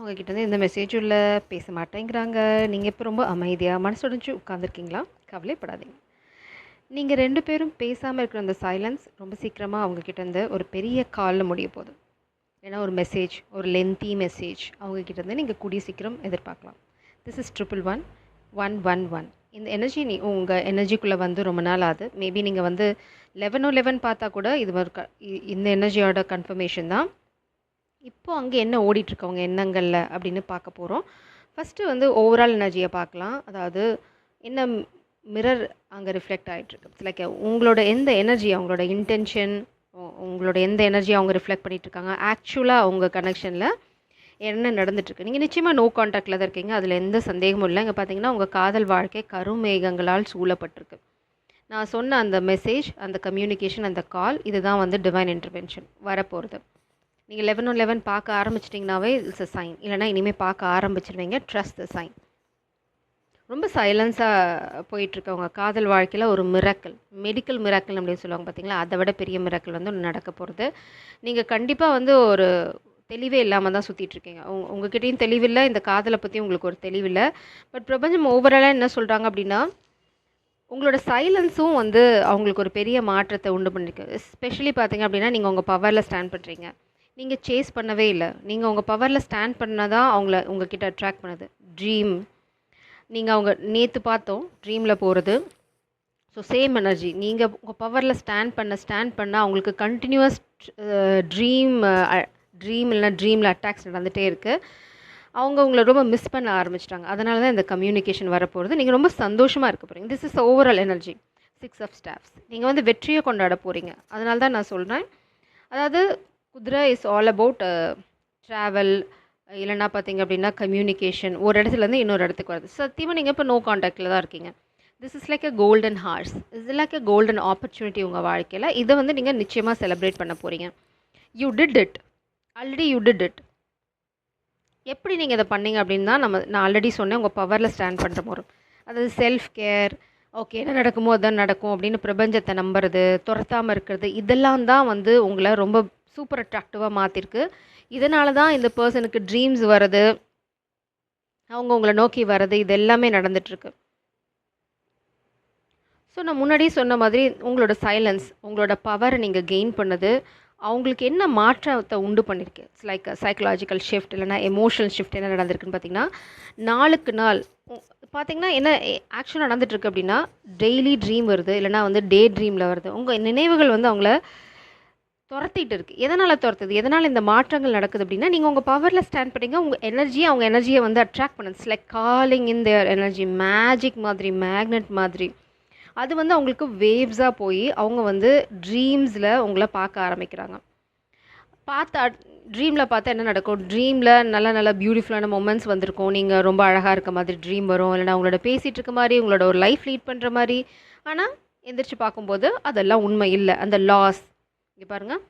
அவங்ககிட்டேருந்து எந்த மெசேஜும் இல்ல, பேச மாட்டேங்கிறாங்க. நீங்க இப்ப ரொம்ப அமைதியா, மனசுடைஞ்சு உட்காந்துருக்கீங்களா? கவலைப்படாதீங்க. நீங்க 2 பேரும் பேசாம இருக்கிற அந்த சைலன்ஸ் ரொம்ப சீக்கிரமா அவங்க கிட்டேருந்து ஒரு பெரிய கால்ல முடிய போது. ஏன்னா ஒரு மெசேஜ், ஒரு லென்த்தி மெசேஜ் அவங்க கிட்டேருந்து நீங்க கூடிய சீக்கிரம் எதிர்பார்க்கலாம். This is 111 111. இந்த எனர்ஜி உங்க எனர்ஜிக்குள்ள வந்து ரொம்ப நாள் ஆகுது. மேபி நீங்க வந்து 11:11 பார்த்தா கூட இது ஒரு இந்த எனர்ஜியோட கன்ஃபர்மேஷன் தான். இப்போ அங்கே என்ன ஓடிட்டுருக்கு அவங்க எண்ணங்கள்ல அப்படின்னு பார்க்க போகிறோம். ஃபஸ்ட்டு வந்து ஓவரால் எனர்ஜியை பார்க்கலாம். அதாவது என்ன மிரர் அங்கே ரிஃப்ளெக்ட் ஆகிட்டுருக்கு. இட்ஸ் லைக் உங்களோட எந்த எனர்ஜி, அவங்களோட இன்டென்ஷன், உங்களோட எந்த எனர்ஜி அவங்க ரிஃப்ளெக்ட் பண்ணிகிட்ருக்காங்க, ஆக்சுவலாக அவங்க கனெக்ஷனில் என்ன நடந்துட்டுருக்கு. நீங்கள் நிச்சயமாக நோ கான்டாக்டில் தான் இருக்கீங்க, அதில் எந்த சந்தேகமும் இல்லை. இங்கே பார்த்தீங்கன்னா உங்கள் காதல் வாழ்க்கை கருமேகங்களால் சூழப்பட்டிருக்கு. நான் சொன்ன அந்த மெசேஜ், அந்த கம்யூனிகேஷன், அந்த கால், இதுதான் வந்து டிவைன் இன்டர்வென்ஷன் வரப்போகிறது. நீங்கள் 11:11 பார்க்க ஆரம்பிச்சிட்டிங்கனாவே இட்ஸ் அ சைன். இல்லைனா இனிமேல் பார்க்க ஆரம்பிச்சிருவீங்க. Trust the sign. ரொம்ப சைலன்ஸாக போயிட்டுருக்கவங்க காதல் வாழ்க்கையில் ஒரு மிராக்கிள், மெடிக்கல் மிராக்கிள் அப்படின்னு சொல்லுவாங்க பார்த்தீங்களா, அதை விட பெரிய மிராக்கிள் வந்து ஒன்று நடக்க போகிறது. நீங்கள் கண்டிப்பாக வந்து ஒரு தெளிவே இல்லாமல் தான் சுற்றிட்டுருக்கீங்க. உங்ககிட்டையும் தெளிவில்லை, இந்த காதலை பற்றி உங்களுக்கு ஒரு தெளிவில்லை. பட் பிரபஞ்சம் ஓவராலாக என்ன சொல்கிறாங்க அப்படின்னா, உங்களோட சைலன்ஸும் வந்து அவங்களுக்கு ஒரு பெரிய மாற்றத்தை உண்டு பண்ணியிருக்கு. எஸ்பெஷலி பார்த்தீங்க அப்படின்னா, நீங்கள் உங்கள் பவரில் ஸ்டாண்ட் பண்ணுறீங்க. நீங்கள் சேஸ் பண்ணவே இல்லை. நீங்கள் உங்கள் பவரில் ஸ்டாண்ட் பண்ணதான் அவங்கள உங்ககிட்ட அட்ராக்ட் பண்ணுது. ட்ரீம், நீங்கள் அவங்க நேற்று பார்த்தோம் ட்ரீமில் போகிறது. So same energy. நீங்கள் உங்கள் பவரில் ஸ்டாண்ட் பண்ண அவங்களுக்கு கண்டினியூஸ் ட்ரீம் இல்லைனா ட்ரீமில் அட்டாக்ஸ் நடந்துகிட்டே இருக்குது. அவங்க உங்களை ரொம்ப மிஸ் பண்ண ஆரம்பிச்சிட்டாங்க. அதனால தான் இந்த கம்யூனிகேஷன் வரப்போகிறது. நீங்கள் ரொம்ப சந்தோஷமாக இருக்க போகிறீங்க. This is overall energy. 6 of staffs. நீங்கள் வந்து வெற்றியை கொண்டாட போகிறீங்க. அதனால தான் நான் சொல்கிறேன். அதாவது குதிரை இஸ் ஆல் அபவுட் ட்ராவல், இல்லைனா பார்த்தீங்க அப்படின்னா கம்யூனிகேஷன், ஒரு இடத்துலேருந்து இன்னொரு இடத்துக்கு வருது. சத்தியமாக நீங்கள் இப்போ நோ கான்டாக்டில் தான் இருக்கீங்க. This is like a golden horse. Is like a golden opportunity உங்கள் வாழ்க்கையில். இதை வந்து நீங்கள் நிச்சயமாக செலிப்ரேட் பண்ண போகிறீங்க. You did it. Already you did it. எப்படி நீங்கள் இதை பண்ணீங்க அப்படின்னு தான் நான் ஆல்ரெடி சொன்னேன். உங்கள் பவரில் ஸ்டாண்ட் பண்ணுற போது, அதாவது செல்ஃப் கேர், ஓகே என்ன நடக்குமோ அதான் நடக்கும் அப்படின்னு பிரபஞ்சத்தை நம்புறது, துரத்தாமல் இருக்கிறது, இதெல்லாம் தான் வந்து உங்களை ரொம்ப சூப்பர் அட்ராக்டிவாக மாற்றிருக்கு. இதனால தான் இந்த பர்சனுக்கு ட்ரீம்ஸ் வர்றது, அவங்க உங்களை நோக்கி வர்றது, இது எல்லாமே நடந்துகிட்ருக்கு. ஸோ நான் முன்னாடியே சொன்ன மாதிரி உங்களோட சைலன்ஸ், உங்களோட பவரை நீங்கள் கெயின் பண்ணது அவங்களுக்கு என்ன மாற்றத்தை உண்டு பண்ணியிருக்கு. இட்ஸ் லைக் சைக்கலாஜிக்கல் ஷிஃப்ட், இல்லைனா எமோஷனல் ஷிஃப்ட் என்ன நடந்திருக்குன்னு பார்த்தீங்கன்னா, நாளுக்கு நாள் பார்த்தீங்கன்னா என்ன ஆக்ஷன் நடந்துகிட்ருக்கு அப்படின்னா, டெய்லி ட்ரீம் வருது, இல்லைனா வந்து டே ட்ரீமில் வருது. உங்கள் நினைவுகள் வந்து அவங்கள துரத்திட்டு இருக்குது. எதனால் துரத்துது, எதனால் இந்த மாற்றங்கள் நடக்குது அப்படின்னா, நீங்கள் உங்கள் பவரில் ஸ்டாண்ட் பண்ணிங்க. உங்கள் எனர்ஜியை அவங்க எனர்ஜியை வந்து அட்ராக்ட் பண்ணுது. It's like calling in their energy. Magic மாதிரி, மேக்னெட் மாதிரி. அது வந்து அவங்களுக்கு வேவ்ஸாக போய் அவங்க வந்து ட்ரீம்ஸில் உங்களை பார்க்க ஆரம்பிக்கிறாங்க. ட்ரீமில் பார்த்தா என்ன நடக்கும், ட்ரீமில் நல்ல நல்ல பியூட்டிஃபுல்லான மொமெண்ட்ஸ் வந்திருக்கும். நீங்கள் ரொம்ப அழகாக இருக்க மாதிரி ட்ரீம் வரும், இல்லைனா உங்களோட பேசிகிட்டு இருக்க மாதிரி, உங்களோட ஒரு லைஃப் லீட் பண்ணுற மாதிரி. ஆனால் எந்திரிச்சு பார்க்கும்போது அதெல்லாம் உண்மை இல்லை. அந்த லாஸ், இங்கே பாருங்கள்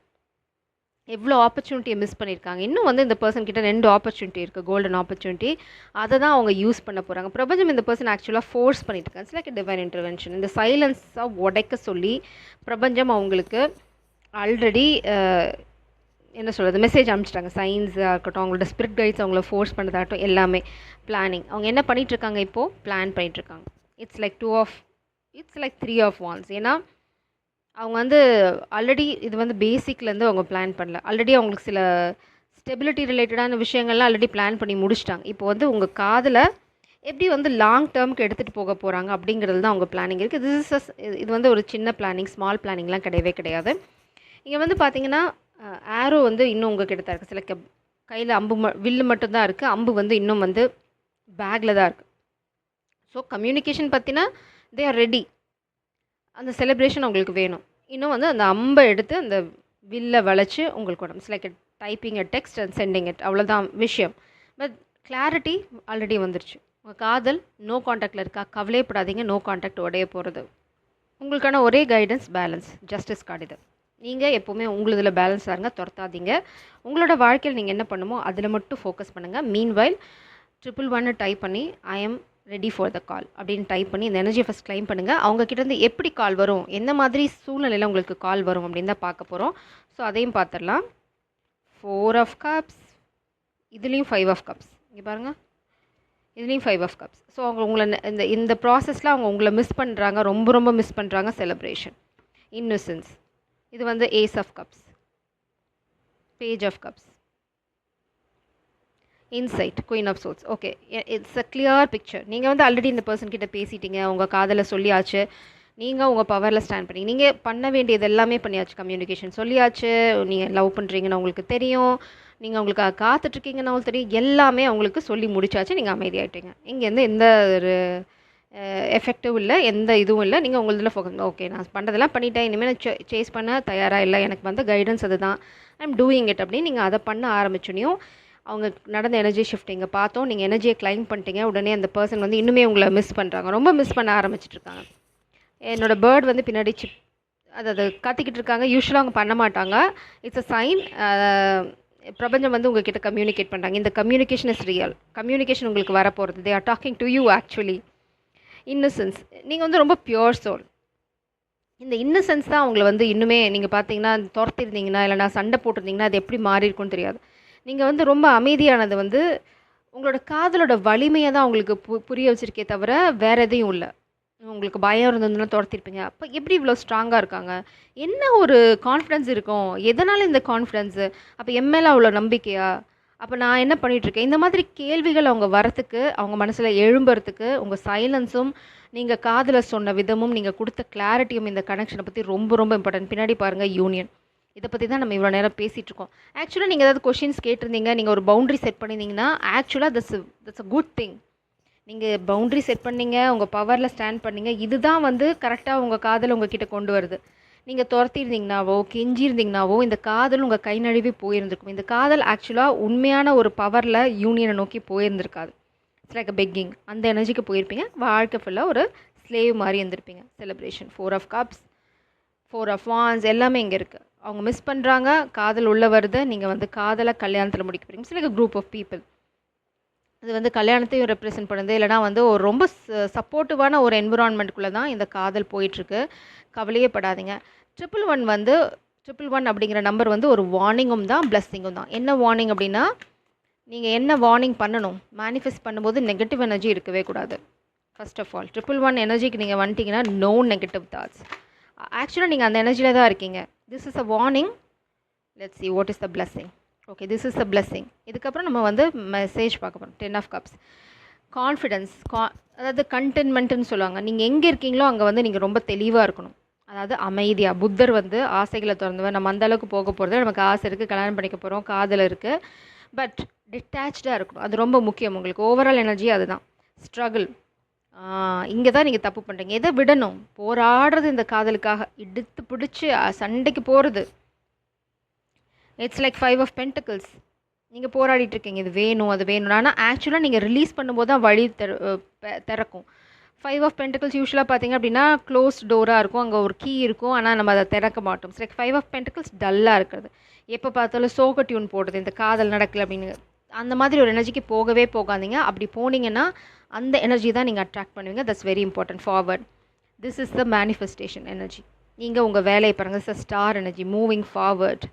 எவ்வளோ ஆப்பர்ச்சுனிட்டியை மிஸ் பண்ணியிருக்காங்க. இன்னும் வந்து இந்த பர்சன் கிட்ட 2 ஆப்பர்ச்சுனிட்டி இருக்குது, கோல்டன் ஆப்பர்ச்சுனிட்டி. அதை தான் அவங்க யூஸ் பண்ண போகிறாங்க. பிரபஞ்சம் இந்த பர்சன் ஆக்சுவலாக ஃபோர்ஸ் பண்ணிட்டு இருக்காங்க. It's like divine intervention. இந்த சைலன்ஸாக உடைக்க சொல்லி பிரபஞ்சம் அவங்களுக்கு ஆல்ரெடி என்ன சொல்கிறது, மெசேஜ் அனுப்பிச்சிட்டாங்க. சயின்ஸாக இருக்கட்டும், அவங்களோட ஸ்பிரிட் கைட்ஸ் அவங்கள ஃபோர்ஸ் பண்ணதாகட்டும், எல்லாமே பிளானிங். அவங்க என்ன பண்ணிகிட்ருக்காங்க இப்போது, பிளான் பண்ணிகிட்ருக்காங்க. It's like 3 of wands. ஏன்னா அவங்க வந்து ஆல்ரெடி இது வந்து பேசிக்லேருந்து அவங்க பிளான் பண்ணல. ஆல்ரெடி அவங்களுக்கு சில ஸ்டெபிலிட்டி ரிலேட்டடான விஷயங்கள்லாம் ஆல்ரெடி பிளான் பண்ணி முடிச்சிட்டாங்க. இப்போ வந்து உங்கள் காதில் எப்படி வந்து லாங் டேர்முக்கு எடுத்துகிட்டு போக போகிறாங்க அப்படிங்கிறது தான் அவங்க பிளானிங் இருக்குது. இது வந்து ஒரு சின்ன பிளானிங், ஸ்மால் பிளானிங்லாம் கிடையவே கிடையாது. இங்கே வந்து பார்த்தீங்கன்னா ஆரோ வந்து இன்னும் உங்கள் கிட்ட தான் இருக்குது. சில கையில் வில்லு மட்டும்தான் இருக்குது. அம்பு வந்து இன்னும் வந்து பேக்கில் தான் இருக்குது. ஸோ கம்யூனிகேஷன் பற்றினா தே ஆர் ரெடி. அந்த செலிப்ரேஷன் உங்களுக்கு வேணும். இன்னும் வந்து அந்த அம்பை எடுத்து அந்த வில்லை வளைச்சி உங்களுக்கு உடம்பு like typing a text and sending it, அவ்வளோதான் விஷயம். பட் கிளாரிட்டி ஆல்ரெடி வந்துருச்சு. உங்கள் காதல் நோ கான்டாக்டில் இருக்கா, கவலைப்படாதீங்க. நோ கான்டாக்ட் உடைய போகிறது. உங்களுக்கான ஒரே கைடன்ஸ் பேலன்ஸ், ஜஸ்டிஸ் கார்டு. இது நீங்கள் எப்போவுமே உங்களுதில் பேலன்ஸாக இருங்க, துரத்தாதீங்க. உங்களோட வாழ்க்கையில் நீங்கள் என்ன பண்ணுமோ அதில் மட்டும் ஃபோக்கஸ் பண்ணுங்கள். மீன்வைல் 111 டைப் பண்ணி I am ready for the call அப்படின்னு டைப் பண்ணி இந்த எனர்ஜியை ஃபஸ்ட் கிளைம் பண்ணுங்கள். அவங்கக்கிட்டேருந்து எப்படி கால் வரும், எந்த மாதிரி சூழ்நிலையில் உங்களுக்கு கால் வரும் அப்படின்னு தான் பார்க்க போகிறோம். ஸோ அதையும் பார்த்துடலாம். 4 ஆஃப் கப்ஸ். இதுலேயும் 5 ஆஃப் கப்ஸ். இங்கே பாருங்கள், இதுலேயும் 5 ஆஃப் கப்ஸ். ஸோ அவங்க உங்களை இந்த இந்த ப்ராசஸில் அவங்க உங்களை மிஸ் பண்ணுறாங்க, ரொம்ப ரொம்ப மிஸ் பண்ணுறாங்க. Celebration, innocence. இது வந்து ace of cups, page of cups, insight, queen of swords. Okay, it's a clear picture. நீங்கள் வந்து ஆல்ரெடி இந்த பர்சன் கிட்ட பேசிட்டீங்க, உங்கள் காதலை சொல்லியாச்சு, நீங்கள் உங்கள் பவரில் ஸ்டாண்ட் பண்ணி நீங்கள் பண்ண வேண்டியது எல்லாமே பண்ணியாச்சு. கம்யூனிகேஷன் சொல்லியாச்சு, நீங்கள் லவ் பண்ணுறீங்கன்னு அவங்களுக்கு தெரியும், நீங்கள் அவங்களுக்கு காத்துட்ருக்கீங்கன்னு அவங்களுக்கு தெரியும், எல்லாமே அவங்களுக்கு சொல்லி முடிச்சாச்சு. நீங்கள் அமைதியாகிட்டீங்க. இங்கேருந்து எந்த ஒரு எஃபெக்டிவ் இல்லை, எந்த இதுவும் இல்லை. நீங்கள் உங்களதில் ஃபோக்கஸ், ஓகே நான் பண்ணுறதெல்லாம் பண்ணிட்டேன், இனிமேல் நான் சேஸ் பண்ண தயாராக இல்லை, எனக்கு வந்து கைடன்ஸ் அது தான், ஐ எம் டூயிங் இட் அப்படின்னு நீங்கள் அதை பண்ண ஆரம்பிச்சோனையும் அவங்க நடந்த எனர்ஜி ஷிஃப்டிங்கை பார்த்தோம். நீங்கள் எனர்ஜியை கிளைம் பண்ணிட்டீங்க. உடனே அந்த பர்சன் வந்து இன்னுமே உங்களை மிஸ் பண்ணுறாங்க, ரொம்ப மிஸ் பண்ண ஆரம்பிச்சிட்ருக்காங்க. என்னோடய பேர்ட் வந்து பின்னாடி அது கத்திக்கிட்டு இருக்காங்க. யூஸ்வலாக அவங்க பண்ண மாட்டாங்க. It's a sign. பிரபஞ்சம் வந்து உங்ககிட்ட கம்யூனிகேட் பண்ணுறாங்க. இந்த கம்யூனிகேஷன் இஸ் ரியல். கம்யூனிகேஷன் உங்களுக்கு வரப்போகிறது. They are talking to you actually. Innocence, நீங்கள் வந்து ரொம்ப பியோர் சோல். இந்த இன்னசென்ஸ் தான் அவங்கள வந்து இன்னுமே நீங்கள் பார்த்தீங்கன்னா துரத்திருந்தீங்கன்னா இல்லைனா சண்டை போட்டிருந்தீங்கன்னா அது எப்படி மாறி இருக்கும்னு தெரியாது. நீங்கள் வந்து ரொம்ப அமைதியானது வந்து உங்களோட காதலோட வலிமையை தான் உங்களுக்கு புரிய வச்சுருக்கே தவிர வேறு எதையும் இல்லை. உங்களுக்கு பயம் இருந்ததுன்னா துரத்திருப்பீங்க. அப்போ எப்படி இவ்வளோ ஸ்ட்ராங்காக இருக்காங்க? என்ன ஒரு கான்ஃபிடென்ஸ் இருக்கும்? எதனால் இந்த கான்ஃபிடென்ஸு? அப்போ என் மேலே அவ்வளோ நம்பிக்கையா? அப்போ நான் என்ன பண்ணிகிட்ருக்கேன்? இந்த மாதிரி கேள்விகள் அவங்க வரத்துக்கு, அவங்க மனசில் எழும்புறதுக்கு உங்கள் சைலன்ஸும் நீங்கள் காதில் சொன்ன விதமும் நீங்கள் கொடுத்த கிளாரிட்டியும் இந்த கனெக்ஷனை பற்றி ரொம்ப ரொம்ப இம்பார்ட்டன்ட். பின்னாடி பாருங்கள், யூனியன். இதை பற்றி தான் நம்ம இவ்வளோ நேரம் பேசிகிட்ருக்கோம். ஆக்சுவலாக நீங்கள் ஏதாவது கொஷின்ஸ் கேட்டிருந்தீங்க, நீங்கள் ஒரு பவுண்ட்ரி செட் பண்ணியிருந்தீங்கன்னா ஆக்சுவலாக தட்ஸ் அ குட் திங். நீங்கள் பவுண்ட்ரி செட் பண்ணீங்க, உங்கள் பவரில் ஸ்டாண்ட் பண்ணீங்க, இதுதான் வந்து கரெக்டாக உங்கள் காதல் உங்ககிட்ட கொண்டு வருது. நீங்கள் துரத்திருந்தீங்கனாவோ கெஞ்சிருந்தீங்கனாவோ இந்த காதல் உங்கள் கை நழுவி போயிருந்திருக்கும். இந்த காதல் ஆக்சுவலாக உண்மையான ஒரு பவரில் யூனியனை நோக்கி போயிருந்திருக்காது. It's like a begging. அந்த எனர்ஜிக்கு போயிருப்பீங்க. வாழ்க்கை ஃபுல்லாக ஒரு ஸ்லேவ் மாதிரி இருந்திருப்பீங்க. Celebration, 4 of cups, 4 of wands எல்லாமே இங்கே இருக்குது. அவங்க மிஸ் பண்ணுறாங்க, காதல் உள்ள வருது. நீங்கள் வந்து காதலை கல்யாணத்தில் முடிக்க போகிறீங்க. It's like a group of people. அது வந்து கல்யாணத்தையும் ரெப்ரசென்ட் பண்ணுது. இல்லைனா வந்து ஒரு ரொம்ப சப்போர்ட்டிவான ஒரு என்விரான்மெண்ட்டுக்குள்ளே தான் இந்த காதல் போயிட்டுருக்கு. கவலையே படாதீங்க. 111 வந்து 111 அப்படிங்கிற நம்பர் வந்து ஒரு வார்னிங்கும் தான், பிளஸ்ஸிங்கும் தான். என்ன வார்னிங் அப்படின்னா, நீங்கள் என்ன வார்னிங் பண்ணணும்? மேனிஃபெஸ்ட் பண்ணும்போது நெகட்டிவ் எனர்ஜி இருக்கவே கூடாது. ஃபர்ஸ்ட் ஆஃப் ஆல் 111 எனர்ஜிக்கு நீங்கள் வந்துட்டிங்கன்னா நோ நெகட்டிவ் தாட்ஸ். ஆக்சுவலாக நீங்கள் அந்த எனர்ஜியில் தான் இருக்கீங்க. This is a warning. Let's see what is the blessing. Okay, this is the blessing. இதுக்கப்புறம் நம்ம வந்து மெசேஜ் பார்க்க போகிறோம். 10 ஆஃப் கப்ஸ், கான்ஃபிடென்ஸ், அதாவது கண்டென்ட்மெண்ட்டுன்னு சொல்லுவாங்க. நீங்கள் எங்கே இருக்கீங்களோ அங்கே வந்து நீங்கள் ரொம்ப தெளிவாக இருக்கணும். அதாவது அமைதியாக. புத்தர் வந்து ஆசைகளை திறந்துவேன், நம்ம அந்தளவுக்கு போக போகிறது, நமக்கு ஆசை இருக்குது, கல்யாணம் பண்ணிக்க போகிறோம், காதல் இருக்குது, பட் டிட்டாச்சாக இருக்கணும். அது ரொம்ப முக்கியம். உங்களுக்கு ஓவரால் எனர்ஜி அதுதான். ஸ்ட்ரகிள், இங்கே தான் நீங்கள் தப்பு பண்ணுறீங்க. எதை விடணும்? போராடுறது இந்த காதலுக்காக, இடுத்து பிடிச்சி சண்டைக்கு போகிறது. It's like 5 of pentacles. நீங்கள் போராடிட்டுருக்கீங்க, இது வேணும் அது வேணும். ஆனால் ஆக்சுவலாக நீங்கள் ரிலீஸ் பண்ணும்போது தான் வழி திறக்கும். 5 ஆஃப் பென்டக்கிள்ஸ் யூஸ்வலாக பார்த்தீங்க அப்படின்னா க்ளோஸ் டோராக இருக்கும், அங்கே ஒரு கீ இருக்கும், ஆனால் நம்ம அதை திறக்க மாட்டோம். இட்ஸ் லைக் 5 ஆஃப் பென்டக்கிள்ஸ் டல்லாக இருக்கிறது. எப்போ பார்த்தாலும் சோக டியூன் போடுறது, இந்த காதல் நடக்கலை அப்படின்னு. அந்த மாதிரி ஒரு எனர்ஜிக்கு போகவே போகாதீங்க. அப்படி போனீங்கன்னா அந்த எனர்ஜி தான் நீங்கள் அட்ராக்ட் பண்ணுவீங்க. That's very important. Forward. This is the manifestation energy. நீங்கள் உங்கள் வேலையை பாருங்கள். It's a star energy, moving forward.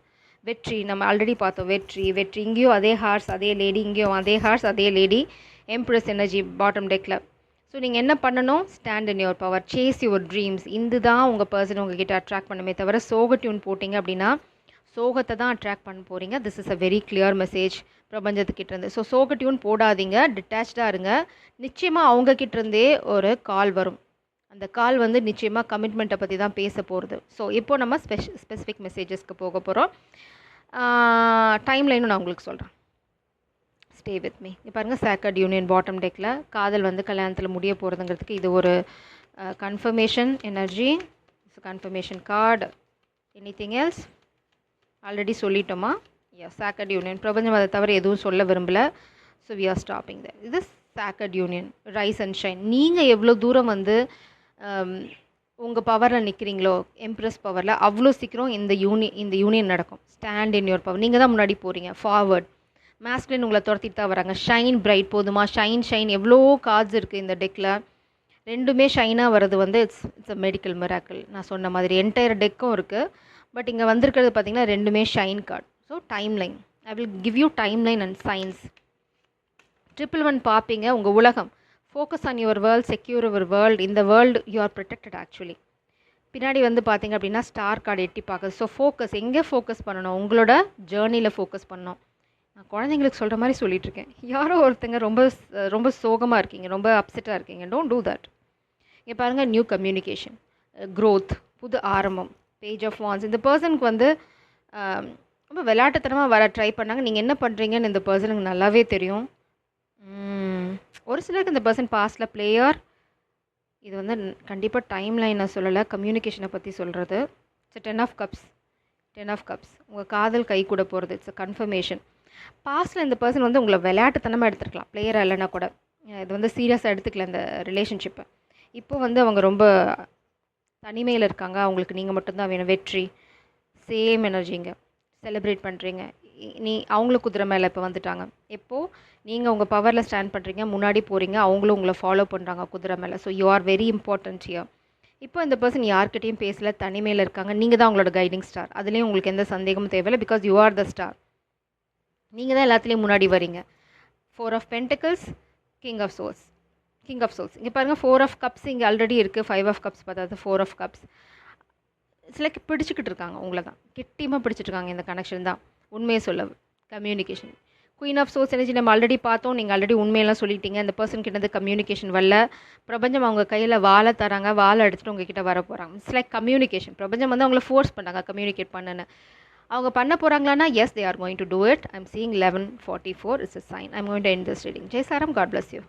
வெற்றி, நம்ம ஆல்ரெடி பார்த்தோம். வெற்றி வெற்றி. இங்கேயும் அதே ஹார்ஸ் அதே லேடி, இங்கேயும் அதே ஹார்ஸ் அதே லேடி. எம்ப்ரஸ் எனர்ஜி பாட்டம் டெக்கில். ஸோ நீங்கள் என்ன பண்ணணும்? Stand in your power, chase your dreams. இது தான் உங்கள் பர்சன் உங்ககிட்ட அட்ராக்ட் பண்ணுமே தவிர சோக டியூன் போட்டிங்க அப்படின்னா சோகத்தை தான் அட்ராக்ட் பண்ண போகிறீங்க. This is a very clear message பிரபஞ்சத்துக்கிட்டேருந்து. ஸோ சோக டியூன் போடாதீங்க, டிட்டாச்சாக இருங்க. நிச்சயமாக அவங்கக்கிட்டேருந்தே ஒரு கால் வரும். அந்த கால் வந்து நிச்சயமாக கமிட்மெண்ட்டை பற்றி தான் பேச போகிறது. ஸோ இப்போ நம்ம ஸ்பெசிஃபிக் மெசேஜஸ்க்கு போக போகிறோம். டைம் லைனும் நான் உங்களுக்கு சொல்கிறேன். Stay with me. இப்போ பாருங்கள், சேக்கர்ட் யூனியன் பாட்டம் டெக்கில் காதல் வந்து கல்யாணத்தில் முடிய போகிறதுங்கிறதுக்கு இது ஒரு confirmation energy, confirmation card. Anything else? Already சொல்லிட்டோமா? Sacred union. பிரபஞ்சம் அதை தவிர எதுவும் சொல்ல விரும்பலை. So we are stopping there. இது sacred union, rise and shine. நீங்கள் எவ்வளோ தூரம் வந்து உங்கள் பவரில் நிற்கிறீங்களோ, எம்ப்ரஸ் பவரில், அவ்வளோ சீக்கிரம் இந்த யூனியன் நடக்கும். Stand in your power. நீங்கள் தான் முன்னாடி போகிறீங்க. ஃபார்வர்ட். மாஸ்குலின் உங்களை துரத்திட்டு தான் வராங்க. Shine bright. போதுமா? ஷைன். எவ்வளோ கார்ட்ஸ் இருக்குது இந்த டெக்கில். ரெண்டுமே ஷைனாக வர்றது வந்து இட்ஸ் அ மெடிக்கல் மிராக்கிள். நான் சொன்ன மாதிரி என்டையர் டெக்கும் இருக்குது. பட் இங்கே வந்திருக்கிறது பார்த்திங்கன்னா ரெண்டுமே shine card. So time line. I will give you time line and science. 111 பார்ப்பீங்க. உங்கள் உலகம் focus on your world, secure your world. இந்த world you are protected actually. பின்னாடி வந்து பார்த்தீங்க அப்படின்னா ஸ்டார் கார்டு எட்டி பார்க்குது. ஸோ ஃபோக்கஸ் எங்கே ஃபோக்கஸ் பண்ணணும்? உங்களோட ஜேர்னியில் ஃபோக்கஸ் பண்ணணும். நான் குழந்தைங்களுக்கு சொல்கிற மாதிரி சொல்லிகிட்ருக்கேன். யாரோ ஒருத்தங்க ரொம்ப ரொம்ப சோகமாக இருக்கீங்க, ரொம்ப அப்செட்டாக இருக்கீங்க. Don't do that. இங்கே பாருங்கள், நியூ கம்யூனிகேஷன், க்ரோத், புது ஆரம்பம், பேஜ் ஆஃப் வான்ஸ். இந்த பர்சனுக்கு வந்து ரொம்ப விளையாட்டுத்தனமாக வர ட்ரை பண்ணாங்க. நீங்கள் என்ன பண்ணுறீங்கன்னு இந்த பர்சனுக்கு நல்லாவே தெரியும். ஒரு சிலருக்கு இந்த பர்சன் பாஸ்டில் பிளேயர். இது வந்து கண்டிப்பாக டைம் லைனை சொல்லலை, கம்யூனிகேஷனை பற்றி சொல்கிறது. It's 10 of cups. 10 of cups. உங்கள் காதல் கை கூட போகிறது. It's a confirmation. பாஸ்ட்டில் இந்த பர்சன் வந்து உங்களை விளையாட்டுத்தனமாக எடுத்துருக்கலாம், பிளேயராக இல்லைன்னா கூட. இது வந்து சீரியஸாக எடுத்துக்கல இந்த ரிலேஷன்ஷிப்பை. இப்போ வந்து அவங்க ரொம்ப தனிமையில் இருக்காங்க. அவங்களுக்கு நீங்கள் மட்டும்தான் வேணும். வெற்றி, சேம் எனர்ஜிங்க. செலிப்ரேட் பண்ணுறீங்க. நீ அவங்களும் குதிரை மேலே இப்போ வந்துட்டாங்க. எப்போது நீங்கள் உங்கள் பவரில் ஸ்டாண்ட் பண்ணுறீங்க, முன்னாடி போகிறீங்க, அவங்களும் உங்களை ஃபாலோ பண்ணுறாங்க குதிரை மேலே. So you are very important here. இப்போ இந்த பர்சன் யார்கிட்டையும் பேசலை, தனிமையில் இருக்காங்க. நீங்கள் தான் அவங்களோட கைடிங் ஸ்டார். அதுலேயும் உங்களுக்கு எந்த சந்தேகமும் தேவையில்லை. Because you are the star. நீங்கள் தான் எல்லாத்துலேயும் முன்னாடி வரீங்க. 4 of pentacles, king of souls. King of souls இங்கே பாருங்கள். 4 ஆஃப் கப்ஸ் இங்கே ஆல்ரெடி இருக்குது. 5 ஆஃப் கப்ஸ் பார்த்தாது. 4 ஆஃப் கப்ஸ். சில பிடிச்சிக்கிட்டு இருக்காங்க, உங்களை தான் கெட்டியமாக பிடிச்சிட்டு இருக்காங்க. இந்த கனெக்ஷன் தான் உண்மையை சொல்ல communication. Queen of souls energy நம்ம ஆல்ரெடி பார்த்தோம். நீங்கள் ஆல்ரெடி உண்மையெல்லாம் சொல்லிட்டீங்க. இந்த பர்சன் கிட்ட கம்யூனிகேஷன் வரல. பிரபஞ்சம் அவங்க கையில் வாழை தராங்க. வாழை எடுத்துகிட்டு உங்ககிட்ட வர போகிறாங்க. It's like communication. பிரபஞ்சம் வந்து அவங்கள ஃபோர்ஸ் பண்ணாங்க கம்யூனிகேட் பண்ணுன்னு. அவங்க பண்ண போகிறாங்களான்னா yes, they are going to do it. I am seeing 11:44. It's a sign. I am going to end this reading. ஜெய் சாரம். God bless you.